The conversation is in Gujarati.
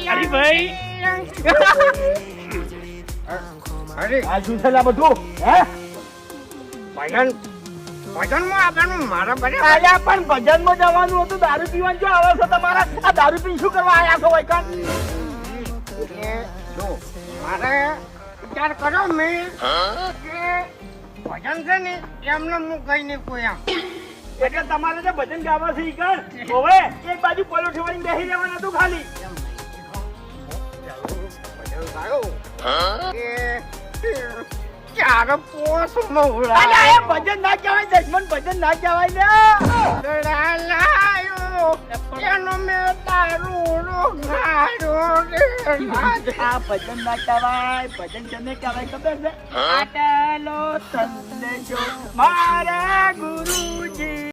અરે ભાઈ અરે આ શું છે લા બધું હે ભજનમાં આવવાનું મારા બધા આયા પણ ભજનમાં જવાનું હતું દારૂ પીવાનું જો આવો છો તમારા આ દારૂ પીને શું કરવા આયા છો વૈકાન જો મારે વિચાર કર્યો મેં કે ભજન છે ને એમને હું કઈ નહીં કોઈ આમ એટલે તમારે જે ભજન ગાવા છે ઈ કર હવે એક બાજુ પલોઠી વાળી બેસી રહેવાનું હતું ખાલી ભજન ગાયો કે ચાર પોસ મહુડા અલ્યા એ ભજન ના કહેવાય દશમન ભજન ના કહેવાય લે લાયો એનો મેં દારૂ ગાયો રે આ ભજન ના કહેવાય ભજન કેને કહેવાય ખબર છે આટલો સંદેશો મારા ગુરુજી